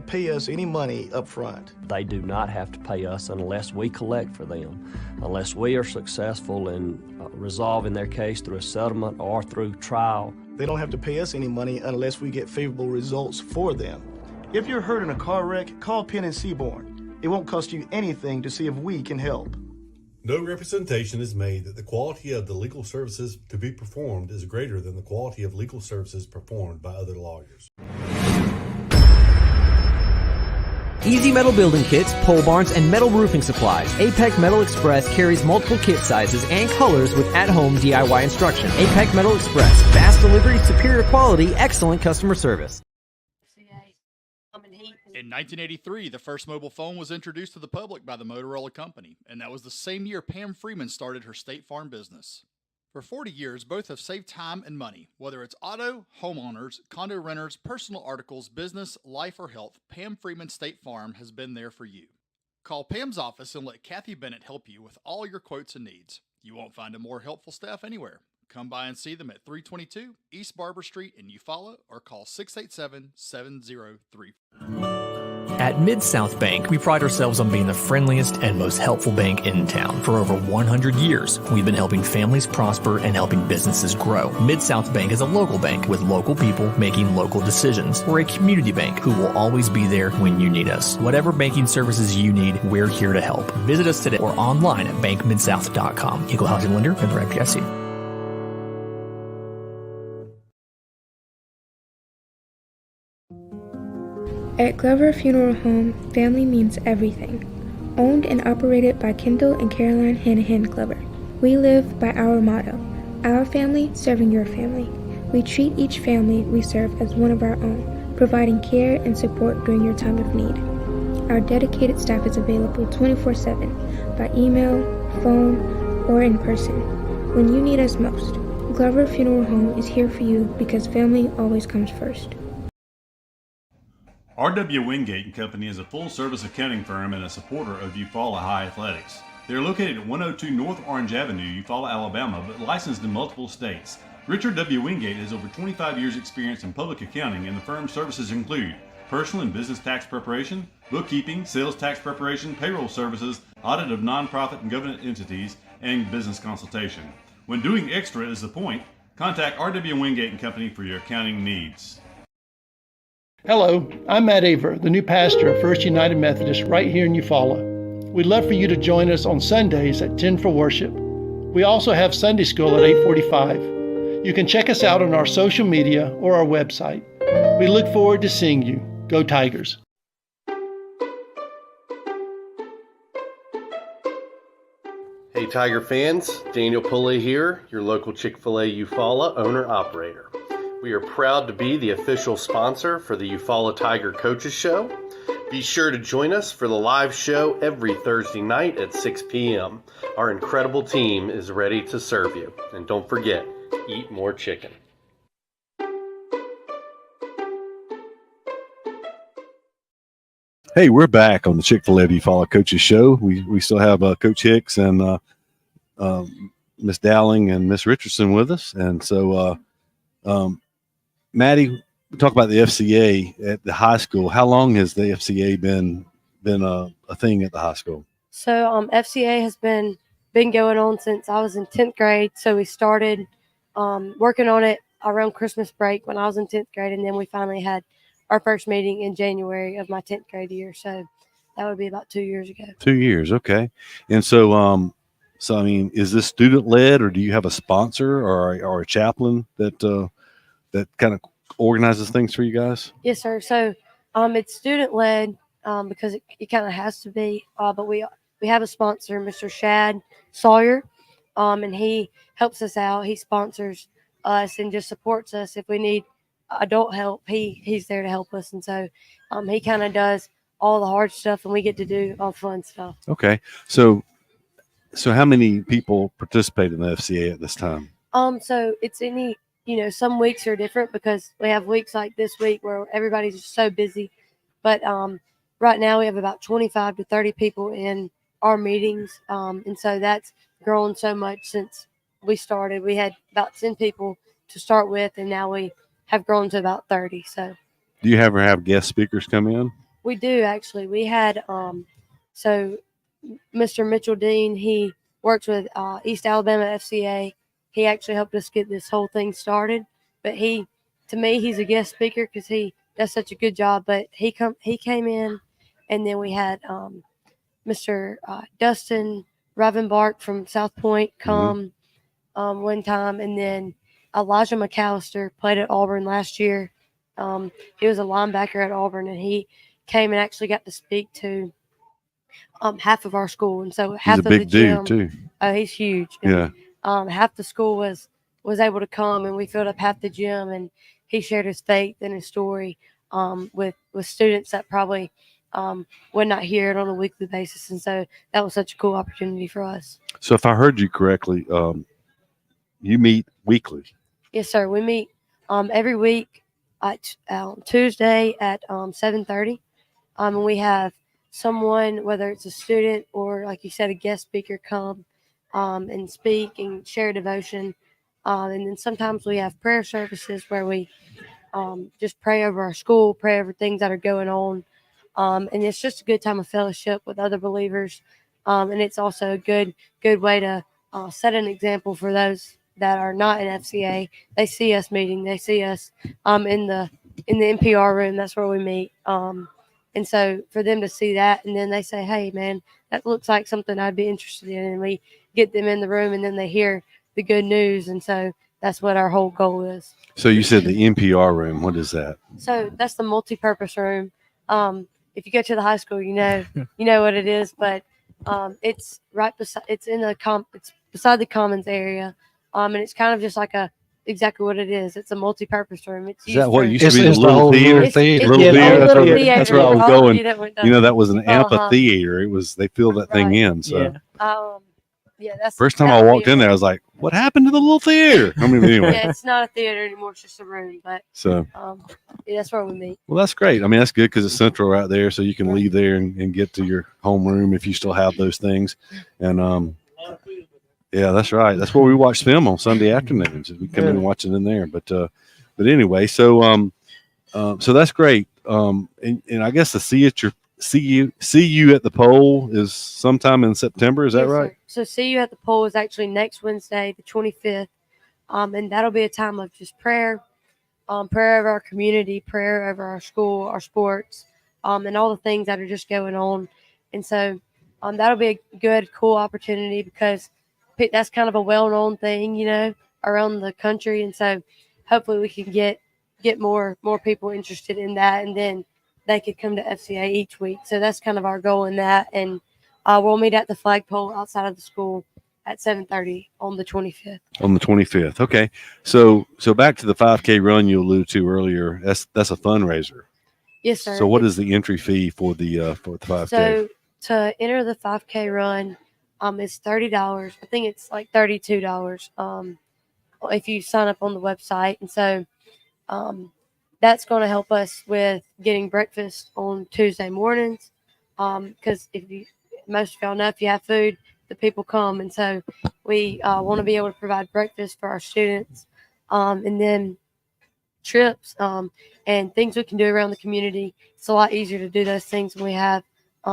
pay us any money up front. They do not have to pay us unless we collect for them. Unless we are successful in resolving their case through a settlement or through trial. They don't have to pay us any money unless we get favorable results for them. If you're hurt in a car wreck, call Penn and Seaborn. It won't cost you anything to see if we can help. No representation is made that the quality of the legal services to be performed is greater than the quality of legal services performed by other lawyers. Easy Metal Building Kits, pole barns, and metal roofing supplies. APEC Metal Express carries multiple kit sizes and colors with at-home DIY instruction. APEC Metal Express. Fast delivery, superior quality, excellent customer service. In 1983, the first mobile phone was introduced to the public by the Motorola Company, and that was the same year Pam Freeman started her State Farm business. For 40 years, both have saved time and money. Whether it's auto, homeowners, condo renters, personal articles, business, life, or health, Pam Freeman State Farm has been there for you. Call Pam's office and let Kathy Bennett help you with all your quotes and needs. You won't find a more helpful staff anywhere. Come by and see them at 322 East Barber Street in Eufaula or call 687-7034. At Mid-South Bank, we pride ourselves on being the friendliest and most helpful bank in town. For over 100 years, we've been helping families prosper and helping businesses grow. Mid-South Bank is a local bank with local people making local decisions. We're a community bank who will always be there when you need us. Whatever banking services you need, we're here to help. Visit us today or online at bankmidsouth.com. Equal Housing Lender, member FDIC. At Glover Funeral Home, family means everything. Owned and operated by Kendall and Caroline Hanahan Glover. We live by our motto, Our family serving your family. We treat each family we serve as one of our own, providing care and support during your time of need. Our dedicated staff is available 24/7 by email, phone, or in person when you need us most. Glover Funeral Home is here for you because family always comes first. R.W. Wingate and Company is a full-service accounting firm and a supporter of Eufaula High Athletics. They are located at 102 North Orange Avenue, Eufaula, Alabama, but licensed in multiple states. Richard W. Wingate has over 25 years' experience in public accounting, and the firm's services include personal and business tax preparation, bookkeeping, sales tax preparation, payroll services, audit of nonprofit and government entities, and business consultation. When doing extra is the point, contact R.W. Wingate and Company for your accounting needs. Hello, I'm Matt Aver, the new pastor of First United Methodist right here in Eufaula. We'd love for you to join us on Sundays at 10 for worship. We also have Sunday school at 8:45. You can check us out on our social media or our website. We look forward to seeing you. Go Tigers! Hey Tiger fans, Daniel Pulley here, your local Chick-Fil-A Eufaula owner-operator. We are proud to be the official sponsor for the Eufaula Tiger Coaches Show. Be sure to join us for the live show every Thursday night at 6 p.m. Our incredible team is ready to serve you. And don't forget, eat more chicken. Hey, we're back on the Chick-fil-A Eufaula Coaches Show. We still have Coach Hicks and Miss Dowling and Miss Richardson with us. And so, Maddie, we talk about the FCA at the high school. How long has the FCA been a thing at the high school? So FCA has been going on since I was in 10th grade. So we started working on it around Christmas break when I was in 10th grade, and then we finally had our first meeting in January of my 10th grade year. So that would be about 2 years ago. 2 years, okay. And so, I mean, is this student led, or do you have a sponsor or a chaplain that kind of organizes things for you guys? Yes, sir. So it's student led because it kind of has to be. But we have a sponsor, Mr. Shad Sawyer, and he helps us out. He sponsors us and just supports us if we need adult help. He's there to help us, and so he kind of does all the hard stuff, and we get to do all the fun stuff. Okay, so how many people participate in the FCA at this time? So it's some weeks are different because we have weeks like this week where everybody's just so busy. But right now we have about 25 to 30 people in our meetings. And so that's grown so much since we started. We had about 10 people to start with, and now we have grown to about 30. So do you ever have guest speakers come in? we do, actually. We had so Mr. Mitchell Dean, he works with East Alabama FCA. He actually helped us get this whole thing started. But to me, he's a guest speaker because he does such a good job. But he came in, and then we had Mr. Dustin Ravenbark from South Point come one time, and then Elijah McAllister played at Auburn last year. He was a linebacker at Auburn, and he came and actually got to speak to half of our school, and so half He's a big dude too. Oh, he's huge. Yeah. And, half the school was able to come, and we filled up half the gym, and he shared his faith and his story with students that probably would not hear it on a weekly basis, and so that was such a cool opportunity for us. So if I heard you correctly, you meet weekly. Yes, sir. We meet every week at Tuesday at 7:30. And we have someone, whether it's a student or, like you said, a guest speaker, come and speak and share devotion. And then sometimes we have prayer services where we just pray over our school, pray over things that are going on. And it's just a good time of fellowship with other believers. And it's also a good way to set an example for those that are not in FCA. They see us meeting. They see us in the NPR room. That's where we meet. And so for them to see that, and then they say, hey, man, that looks like something I'd be interested in. And we get them in the room, and then they hear the good news. And so that's what our whole goal is. So you said the NPR room. What is that? So that's the multi-purpose room. If you go to the high school, you know what it is. But it's right beside. It's beside the commons area. And it's kind of just like exactly what it is. It's a multi-purpose room. It's Is that what for, used to be the It's the little whole theater? little theater. Little yeah, the theater. old That's little where, theater. that's where I was For all of going. you that went You know, down. that was an Uh-huh. amphitheater. It was, they filled that thing Right. in. So Yeah. Yeah, that's first time that I would be walked in there, I was like, what happened to the little theater? I mean, anyway. Yeah, it's not a theater anymore. It's just a room. But So, yeah, that's where we meet. well, that's great. I mean, that's good because it's central right there. So you can leave there and get to your homeroom if you still have those things. And, yeah, that's right. That's where we watch film on Sunday afternoons. We come in and watch it in there. But anyway, so that's great. And I guess the see you at the poll is sometime in September. Is that Yes, right? sir. So see you at the poll is actually next Wednesday, the 25th. And that'll be a time of just prayer, prayer over our community, prayer over our school, our sports, and all the things that are just going on. And so that'll be a good, cool opportunity because that's kind of a well-known thing, you know, around the country. And so hopefully we can get more people interested in that, and then they could come to FCA each week. So that's kind of our goal in that. And we'll meet at the flagpole outside of the school at 7:30 on the 25th. On the 25th. Okay. So back to the 5K run you alluded to earlier. That's a fundraiser. Yes, sir. So what is the entry fee for the 5K? So to enter the 5K run, it's $30. I think it's like $32 if you sign up on the website. And so that's going to help us with getting breakfast on Tuesday mornings. Because most of y'all know, if you have food, the people come. And so we want to be able to provide breakfast for our students, and then trips and things we can do around the community. It's a lot easier to do those things when we have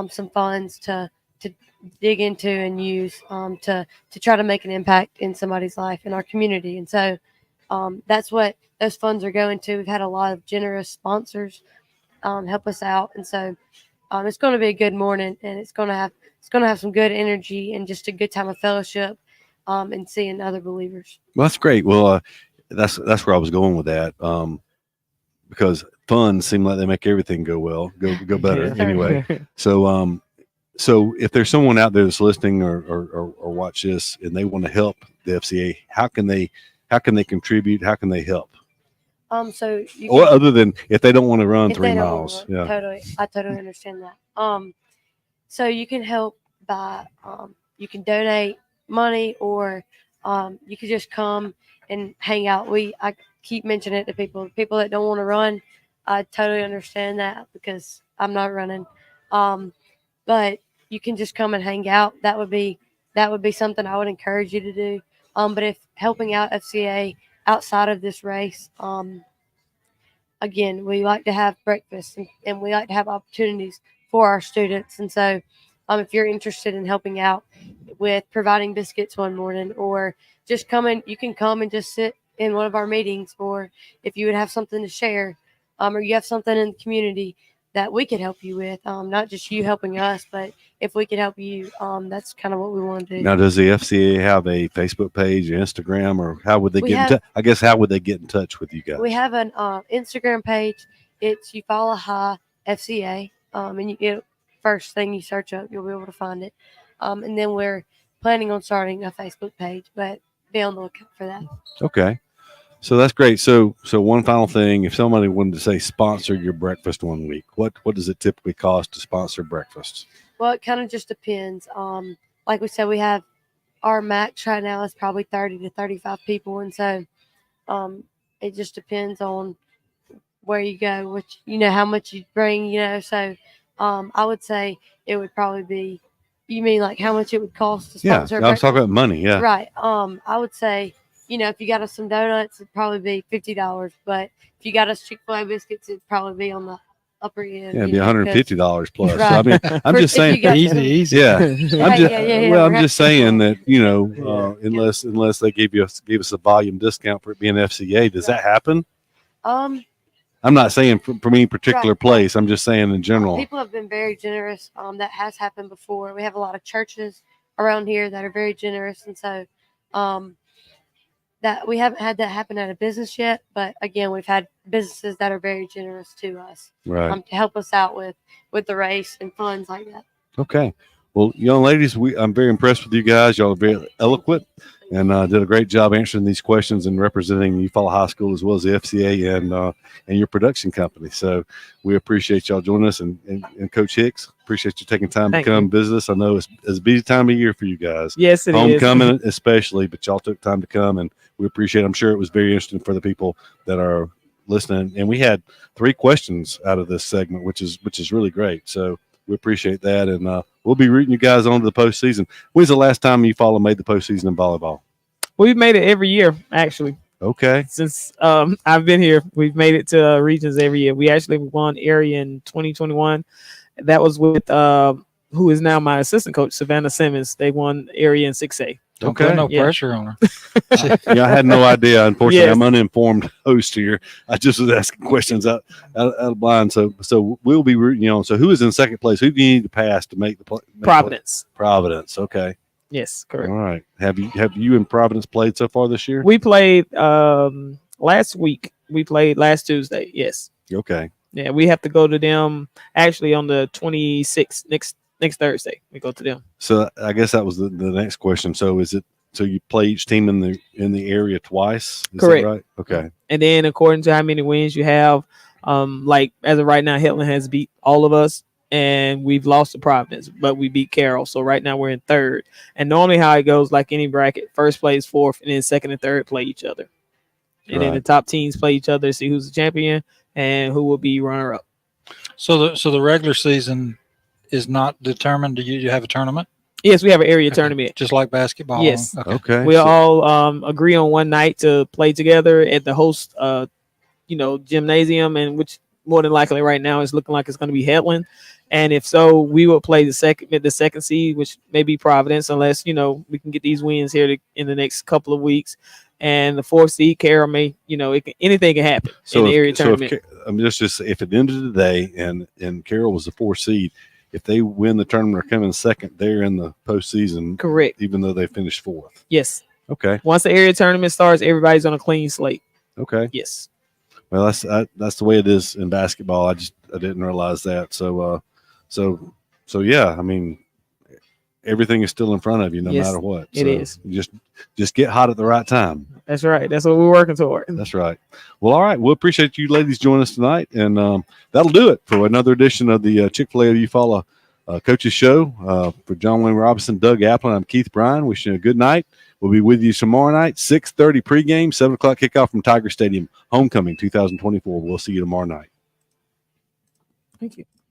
some funds to dig into and use to try to make an impact in somebody's life in our community. And so that's what those funds are going to. We've had a lot of generous sponsors help us out, and so it's going to be a good morning, and it's going to have some good energy and just a good time of fellowship and seeing other believers. Well, that's great. Well, that's where I was going with that. Because funds seem like they make everything go better. Yeah. Anyway. So if there's someone out there that's listening or watch this and they want to help the FCA, how can they contribute? How can they help? So Or other than if they don't want to run 3 miles. Yeah. I totally understand that. So you can help by you can donate money, or you could just come and hang out. I keep mentioning it to people that don't want to run. I totally understand that because I'm not running. But you can just come and hang out. That would be something I would encourage you to do. But if helping out FCA outside of this race, again, we like to have breakfast and we like to have opportunities for our students. And so if you're interested in helping out with providing biscuits one morning, or just you can come and just sit in one of our meetings, or if you would have something to share, or you have something in the community that we could help you with, not just you helping us, but if we could help you, that's kind of what we want to do. Now, does the FCA have a Facebook page, Instagram, or how would they I guess how would they get in touch with you guys? We have an Instagram page. It's Eufaula High FCA, and first thing you search up, you'll be able to find it. And then we're planning on starting a Facebook page, but be on the lookout for that. Okay. So that's great. So one final thing, if somebody wanted to say sponsor your breakfast one week, what does it typically cost to sponsor breakfast? Well, it kind of just depends. Like we said, we have our max right now is probably 30 to 35 people. And so it just depends on where you go, how much you bring, So I would say it would probably be, you mean like how much it would cost to sponsor? Yeah, I was talking about money. Yeah. Right. I would say, if you got us some donuts, it'd probably be $50. But if you got us Chick-Fil-A biscuits, it'd probably be on the upper end. Yeah, it'd be $150 plus. Right. I mean, I'm just saying. Easy. Yeah. I'm just saying that Yeah. unless they gave us a volume discount for it being FCA, does that happen? Um, I'm not saying from any particular place. I'm just saying in general. People have been very generous. That has happened before. We have a lot of churches around here that are very generous, and so that we haven't had that happen at a business yet. But again, we've had businesses that are very generous to us, right, to help us out with the race and funds like that. Okay. Well, young ladies, I'm very impressed with you guys. Y'all are very eloquent, and did a great job answering these questions and representing Eufaula High School as well as the FCA and your production company. So we appreciate y'all joining us, and Coach Hicks, appreciate you taking time to come visit us. I know it's a busy time of year for you guys. Yes, it is. Homecoming especially, but y'all took time to come, and we appreciate it. I'm sure it was very interesting for the people that are listening. And we had 3 questions out of this segment, which is really great. So we appreciate that, and we'll be rooting you guys on to the postseason. When's the last time Eufaula made the postseason in volleyball? We've made it every year, actually. Okay. Since I've been here, we've made it to regions every year. We actually won area in 2021. That was with who is now my assistant coach, Savannah Simmons. They won area in 6A. Don't put no pressure on her. Yeah, I had no idea. Unfortunately, I'm uninformed host here. I just was asking questions out of blind. So we'll be rooting you on. So who is in second place? Who do you need to pass to make the play? Providence. Providence. Okay. Yes, correct. All right. Have you and Providence played so far this year? We played last week. We played last Tuesday. Yes. Okay. Yeah, we have to go to them actually on the 26th next Thursday. We go to them. So I guess that was the next question. So you play each team in the area twice? Is Correct. That right? Okay. And then according to how many wins you have, like as of right now, Hetland has beat all of us, and we've lost to Providence, but we beat Carroll. So right now we're in third. And normally how it goes, like any bracket, first plays fourth, and then second and third play each other. And then the top teams play each other to see who's the champion and who will be runner up. So the regular season is not determined. Do you have a tournament? Yes, we have an area tournament. Just like basketball? Yes. Okay. We'll all agree on one night to play together at the host gymnasium, and which more than likely right now is looking like it's going to be Hetland. And if so, we will play the second seed, which may be Providence, unless we can get these wins here in the next couple of weeks. And the 4th seed, Carroll may, anything can happen in the area tournament. If at the end of the day and Carroll was the 4th seed, if they win the tournament or come in second, they're in the postseason. Correct. Even though they finished 4th. Yes. Okay. Once the area tournament starts, everybody's on a clean slate. Okay. Yes. Well, that's the way it is in basketball. I didn't realize that. So yeah, I mean, everything is still in front of you no matter what. It is. Just get hot at the right time. That's right. That's what we're working toward. That's right. Well, all right. We'll appreciate you ladies joining us tonight. And that'll do it for another edition of the Chick-fil-A Eufaula Coaches Show. For John Wayne Robinson, Doug Applin, I'm Keith Bryan. Wishing you a good night. We'll be with you tomorrow night, 6:30 pregame, 7 o'clock kickoff from Tiger Stadium, homecoming 2024. We'll see you tomorrow night. Thank you.